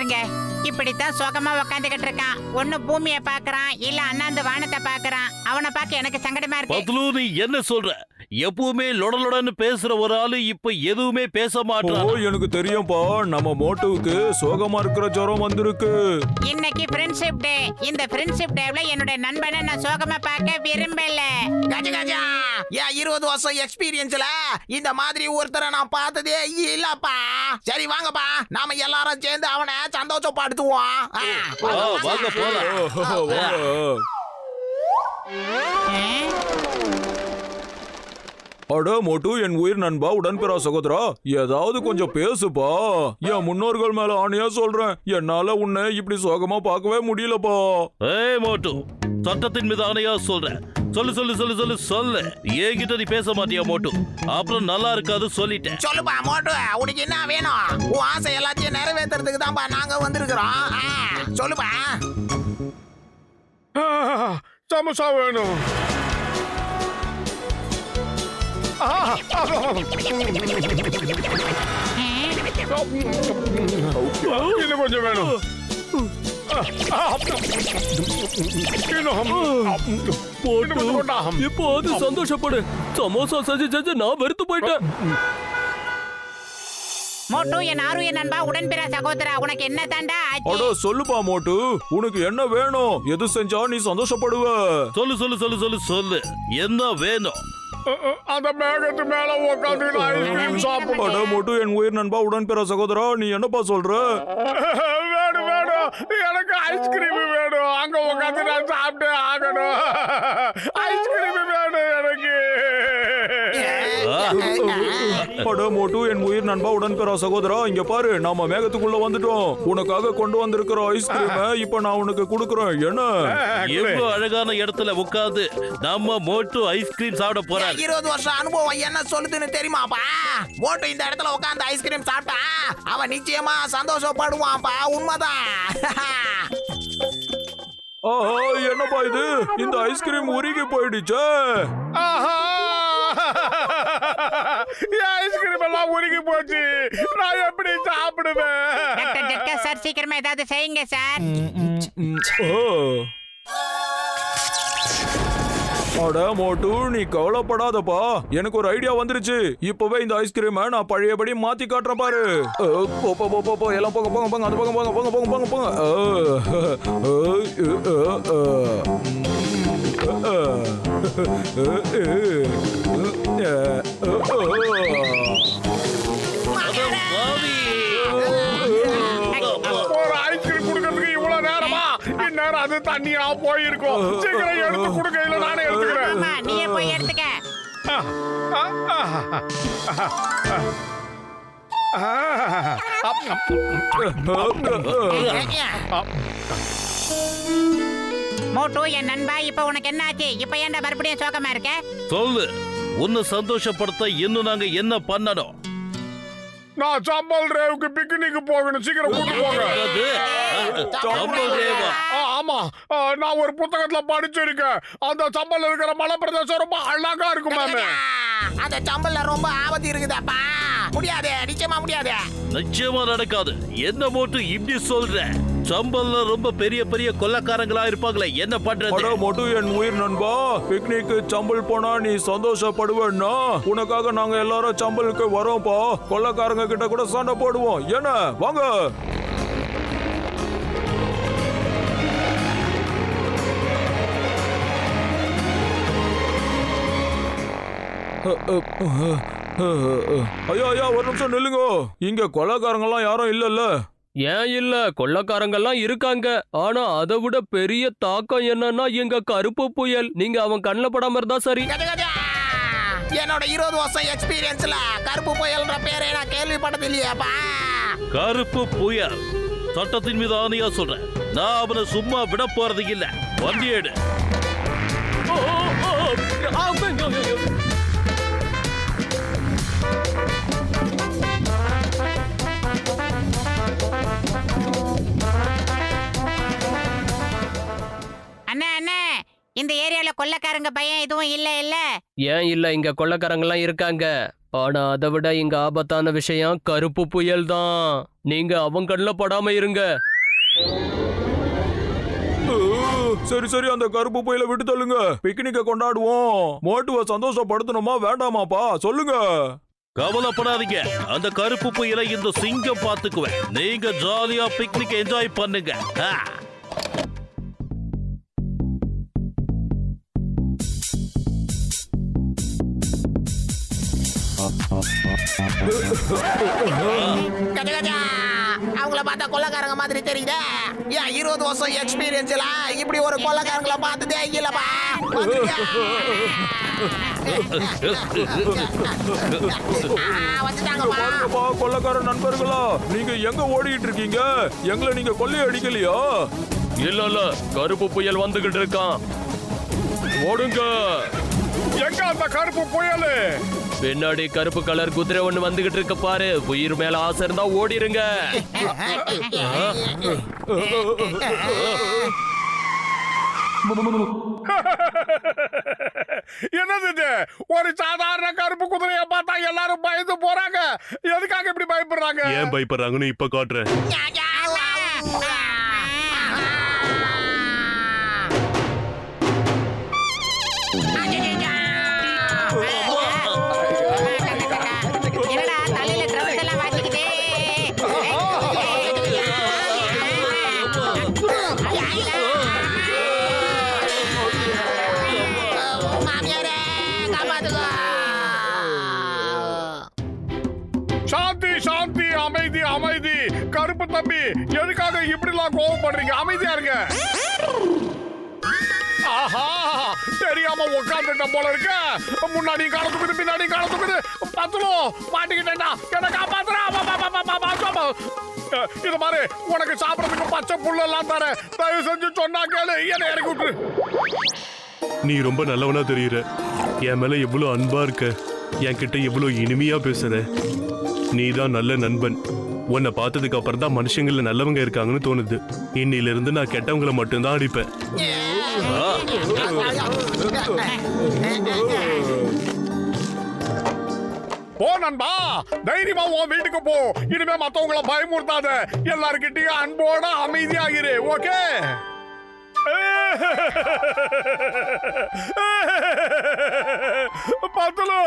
பாருங்க, இப்படித்தான் சோகமா உக்காந்துகிட்டு இருக்கான். ஒண்ணு பூமியை பாக்குறான், இல்ல அண்ணாந்து வானத்தை பாக்குறான். அவனை பார்க்க எனக்கு சங்கடமா இருக்கு. பத்லு, நீ என்ன சொல்ற? எப்பவுமே லொடலொடன்னு பேசுற ஒரு ஆளு இப்ப எதுவுமே பேச மாட்டான். எனக்கு தெரியும்பா, நம்ம மோட்டுவுக்கு சோகமா இருக்கிற ஜுரம் வந்திருக்கு. இன்னைக்கு ஃப்ரெண்ட்ஷிப் டே. இந்த ஃப்ரெண்ட்ஷிப் டேவ்ல என்னோட நண்பனை நான் சோகமா பார்க்க விரும்பல. கஜ கஜா, ஏன் 20 வருஷம் எக்ஸ்பீரியன்ஸ்ல இந்த மாதிரி ஒருத்தரை நான் பார்த்ததே இல்லப்பா. சரி வாங்கப்பா, நாம எல்லாரும் சேர்ந்து அவனை சந்தோஷப்படுத்துவோம். வாங்க போலாம். அட மோட்டு, என் உயிர் நண்பா, உடன்பிறா சகோதரா, ஏதாவது கொஞ்சம் பேசுப்பா. என் முன்னோர்கள் மேல ஆணையா சொல்றேன், என்னால உன்னை இப்படி சோகமா பார்க்கவே முடியலப்பா. ஏய் மோட்டு, சட்டத்தின் மீது ஆணையா சொல்றேன். சொல்லு சொல்லு சொல்லு சொல்லு சொல்லு. என்கிட்ட நீ பேச மாட்டியா மோட்டு? அப்புறம் நல்லா இருக்காது, சொல்லிட்டேன். சொல்லுப்பா மோட்டு, உனக்கு என்ன வேணும்? உன் ஆசை எல்லாத்தையும் நிறைவேற்றுறதுக்கு தான்ப்பா நாங்க வந்திருக்கிறோம். சொல்லுப்பா. சமோசா வேணும். இன்னும் கொஞ்சம் வேணும். இப்போ அது சந்தோஷப்படு. சமோசா செஞ்சு செஞ்சு நான் வெறுத்து போயிட்டேன். மோட்டு, என் ஆருய நண்பா, உடன்பிறா சகோதரா, உனக்கு என்ன தாண்டா ஆச்சு? அட சொல்லுப்பா மோட்டு, உனக்கு என்ன வேணும்? எது செஞ்சா நீ சந்தோஷப்படுவ? சொல்லு சொல்லு சொல்லு சொல்லு சொல்லு. என்ன வேணும்? அந்த மேகத்து மேல உட்காந்து ஐஸ்கிரீம் சாப்பிடும். அட மோட்டு, என் உயிர் நண்பா, உடன்பிறா சகோதரா, நீ என்னப்பா சொல்ற? வேணும் வேணும், எனக்கு ஐஸ்கிரீம் வேணும். அங்க உட்காந்து நான் சாப்பிட்டே ஆகணும். ஐஸ்கிரீம் வேணும் எனக்கு. அட மோட்டு, என் உயிர் நண்பா, உடன்பிறா சகோதரா, இங்க பாரு, நாம மேகத்துக்குள்ள வந்துட்டோம். உனக்காக கொண்டு வந்திருக்கிற ஐஸ்கிரீம் இப்ப நான் உனக்கு கொடுக்கறேன். என்ன எவ்வளவு அழகான இடத்துல உட்கார்ந்து நம்ம மோட்டு ஐஸ்கிரீம் சாப்பிட போறாரு. 20 வருஷம் அனுபவம் என்ன சொல்லுதுன்னு தெரியுமாப்பா? மோட்டு இந்த இடத்துல உட்காந்து ஐஸ்கிரீம் சாப்பிட்டா அவன் நிச்சயமா சந்தோஷப்படுவான்ப்பா. உண்மைதான். என்னப்பா இது? இந்த ஐஸ்கிரீம் உருகி போயிடுச்சே. ஐஸ்கிரீம் எல்லாம் உருகி போச்சு. நான் எப்படி சாப்பிடுவேன்? டாக்டர் ஜட்கா சார், சீக்கிரமா ஏதாவது செய்யுங்க சார். அட மோட்டு, நீ கவலைப்படாதப்பா, எனக்கு ஒரு ஐடியா வந்துருச்சு. இப்பவே இந்த ஐஸ்கிரீமை நான் பழையபடி மாத்தி காட்டுறேன் பாரு. போ எல்லாம் போங்க போங்க போங்க, அந்த போங்க போங்க போங்க போங்க போங்க போங்க. ஒரு ஐஸ்கிரீம் குடுக்கிறதுக்கு இவ்வளவு நேரமா? இந்நேரம் அது தண்ணியா போயிருக்கும். சீக்கிரம் எடுத்து கொடுங்க, இல்ல நானே எடுத்துக்கிறேன். ஆமா, நீயே போய் எடுத்துக்க. மோட்டு, என் நண்பா, இப்ப உனக்கு என்ன ஆச்சு? இப்ப ஏன்டா மறுபடியும் சோகமா இருக்க? சொல்லு. உன்னை சந்தோஷப்படுத்த இன்னும் நாங்க என்ன பண்ணணும்? நான் சம்பல் ரேவுக்கு பிக்னிக் போகணும். சீக்கிரம் கூட்டு போங்க. சம்பல் ரேவா? ஆமா, நான் ஒரு புத்தகத்துல படிச்சிருக்கேன். அந்த சம்பல் இருக்கிற மலை பிரதேசம் ரொம்ப அழகா இருக்கும். அந்த சம்பல்ல ரொம்ப ஆபத்து இருக்குதாப்பா. முடியாது, நிச்சயமா முடியாது. நிச்சயமா நடக்காது. என்ன மோட்டு இப்படி சொல்ற? சம்பல்ல ரொம்ப பெரிய பெரிய கொள்ளக்காரங்களா இருப்பாங்களே, என்ன பண்றது? அட மோட்டு, என் உயிர் நண்பா, பிக்னிக்கு சம்பல் போனா நீ சந்தோஷப்படுவேன்னா உனக்காக நாங்க எல்லாரும் சம்பலுக்கு வரோம்ப்பா. கொள்ளக்காரங்க கிட்ட கூட சண்டை போடுவோம். என்ன வாங்க. ஐயா ஐயா, ஒரு நிமிஷம் நில்லுங்க. இங்க கொள்ளக்காரங்க எல்லாம் யாரும் இல்லல்ல? ஏன் இல்ல, கொள்ளக்காரங்கெல்லாம் இருக்காங்க. ஆனா அதை விட பெரிய தாக்கம் என்னன்னா எங்க கருப்பு புயல். நீங்க அவன் கண்ணில் படாம இருந்தா சரி. கஜ கஜா, என்னோட 20 வருஷம் எக்ஸ்பீரியன்ஸ்ல கருப்பு புயல்ன்ற பேரை நான் கேள்விப்பட்டது இல்லையாப்பா. கருப்பு புயல்? சட்டத்தின் மீது ஆணையா சொல்றேன், நான் அவனை சும்மா விட போறது இல்ல. வண்டி எடு. அண்ணா அண்ணா, இந்த ஏரியால கொள்ளக்காரங்க பையன் எதுவும் இல்ல இல்ல? ஏன் இல்ல, இங்க கொள்ளக்காரங்கெல்லாம் இருக்காங்க. ஆனா அதை விட இங்க ஆபத்தான விஷயம் கருப்பு புயல் தான். நீங்க அவன் கண்ணில் படாம இருங்க. சரி சரி, அந்த கருப்பு புயலை விட்டு தள்ளுங்க. பிக்னிக்க கொண்டாடுவோம். மோட்டுவை சந்தோஷப்படுத்தணுமா வேண்டாமாப்பா, சொல்லுங்க. கவலைப்படாதீங்க, அந்த கருப்பு புயலை இந்த சிங்கம் பார்த்துக்குவேன். நீங்க ஜாலியா பிக்னிக் என்ஜாய் பண்ணுங்க. கஜ கஜா, அவங்கள பார்த்தா கொள்ளக்காரங்க மாதிரி தெரியுதே. ஏன் 20 வருஷம் எக்ஸ்பீரியன்ஸ்ல இப்படி ஒரு கொள்ளக்காரங்களை பார்த்ததே இல்லப்பா. வந்துட்டாங்கப்பா. பாருங்கப்பா, கொள்ளக்கார நண்பர்களா, நீங்க எங்க ஓடிட்டு இருக்கீங்க? எங்களை நீங்க கொள்ளை அடிக்கலையா? இல்ல கருப்பு புயல் வந்துகிட்டு இருக்கான். ஓடுங்க. எங்க அந்த கருப்பு புயல்? பின்னாடி கருப்பு கலர் குதிரை ஒண்ணு வந்துகிட்டு இருக்கு பாரு. உயிர் மேல ஆசை இருந்தா ஓடிருங்க. என்னது இது? ஒரு சாதாரண கருப்பு குதிரையை பார்த்தா எல்லாரும் பயந்து போறாங்க. எதுக்காக இப்படி பயப்படுறாங்க? ஏன் பயப்படுறாங்கன்னு இப்ப காட்டுறேன். என்னடா தலையில ட்ரம்ஸ் எல்லாம் வாசிக்குதே. மாமியாரே, காப்பாத்துங்க. சாந்தி சாந்தி, அமைதி அமைதி. கருப்பு தம்பி, எதுக்காக இப்படி எல்லாம் கோவப்படுறீங்க? அமைதியா இருங்க. ஆஹா, தெரியாம உட்காந்துட்ட போல இருக்க. முன்னாடி காலத்துக்குது, பின்னாடி காலத்துக்குது. பத்துலோ மாட்டிக்கிட்டேன்டா, என்ன காப்பாத்துறா. இது மாதிரி உனக்கு சாப்பிடறதுக்கு பச்சை புல்லெல்லாம் தரேன். தயவு செஞ்சு சொன்னா கேளு, என்ன இறக்கி விட்டுரு. நீ ரொம்ப நல்லவனா தெரியுற. என் மேல எவ்வளவு அன்பா இருக்க, என்கிட்ட எவ்வளவு இனிமையா பேசுற. நீ தான் நல்ல நண்பன். உன்னை பார்த்ததுக்கு அப்புறம் தான் மனுஷங்கள்ல நல்லவங்க இருக்காங்கன்னு தோணுது. இன்னில இருந்து நான் கெட்டவங்களை மட்டும்தான் அடிப்பேன். போ நண்பா, தைரியமா உன் வீட்டுக்கு போ. இனிமே மத்தவங்கள பயமுறுத்தாத. எல்லாருக்கிட்டையும் அன்போட அமைதியாகிரு. ஓகே? பத்துலு,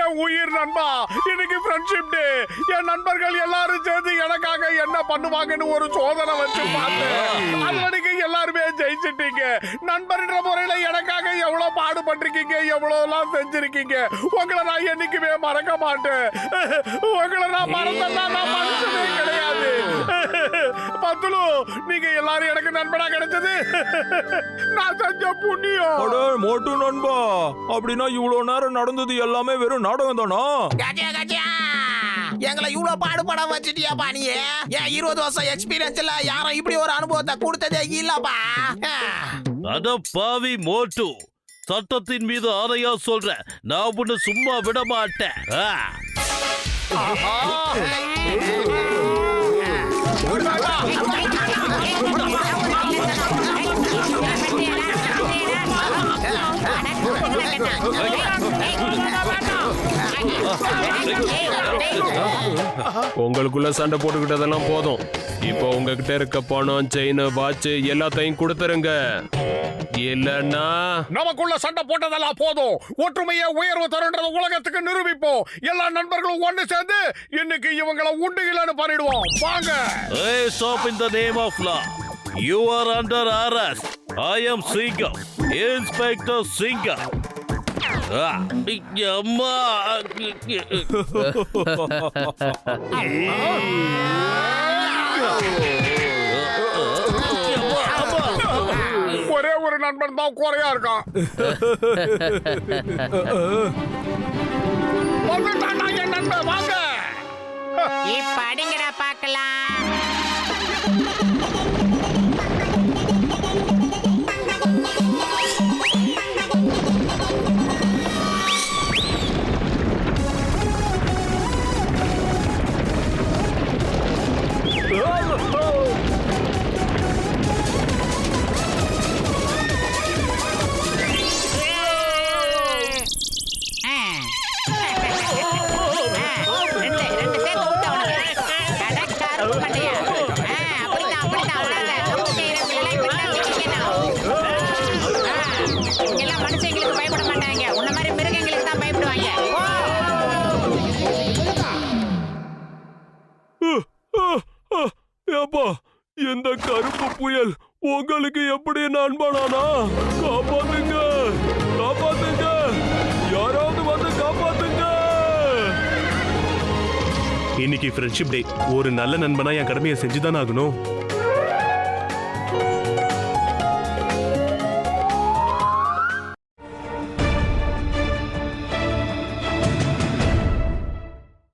என் உயிர் நண்பா, இன்னைக்கு ஃப்ரெண்ட்ஷிப் டே. என் நண்பர்கள் எல்லாரும் சேர்ந்து எனக்காக என்ன பண்ணுவாங்கன்னு ஒரு சோதனை வச்சு பார்த்தேன். அதுல நீங்க எல்லாருமே ஜெயிச்சிட்டீங்க. நண்பர்ன்ற முறையில எனக்காக எவ்வளவு பாடுபட்டிருக்கீங்க, எவ்வளவு எல்லாம் செஞ்சிருக்கீங்க. உங்களை நான் என்னைக்குமே மறக்க மாட்டேன். உங்களை நான் மறந்தா நான் மனுஷனே கிடையாது. பத்துலு, நீங்க எல்லாரும் எனக்கு நண்பனா கிடைச்சது நான் செஞ்ச புண்ணியம். அட மோட்டு நண்பா, அப்படின்னா இவ்வளவு நேரம் நடந்தது எல்லாமே வெறும் நாடகம் தானா? கஜா கஜா, எங்களை இவ்வளவு பாடுபட வச்சிட்டியாப்பா நீ. ஏன் 20 வருஷம் எக்ஸ்பீரியன்ஸ்ல யாரும் இப்படி ஒரு அனுபவத்தை கொடுத்ததே இல்லப்பா. அட பாவி மோட்டு, சட்டத்தின் மீது ஆணையா சொல்ற, நான் உன்னை சும்மா விட மாட்டேன். உங்களுக்குள்ள சண்டை போட்டுக்கிட்டதெல்லாம் போதும். இப்போ உங்ககிட்ட இருக்க பணம், செயின், வாட்ச் எல்லாத்தையும் கொடுத்துருங்க. இல்லன்னா நமக்குள்ள சண்டை போட்டதெல்லாம் போதும். ஒற்றுமையை உயர்வு தருன்றது உலகத்துக்கு நிரூபிப்போம். எல்லா நண்பர்களும் ஒண்ணு சேர்ந்து இன்னைக்கு இவங்களை உண்டுகிலன்னு பண்ணிடுவோம். வாங்க. Hey, stop in the name of law. You are under arrest. I am Singham, Inspector Singham. அம்மா. ஒரே ஒரு நண்பன் தான் குறையா இருக்கான். வந்துட்டான்டா என் நண்பன், வாங்க. இப்ப அடிங்கடா பார்க்கலாம். கருப்பு புயல் உங்களுக்கு எப்படி நண்பனானா? காப்பாத்துங்க, காப்பாத்துங்க, யாராவது வந்து காப்பாத்துங்க. இன்னைக்கு ஃப்ரெண்ட்ஷிப் டே. ஒரு நல்ல நண்பனா என் கடமையை செஞ்சுதான் ஆகணும்.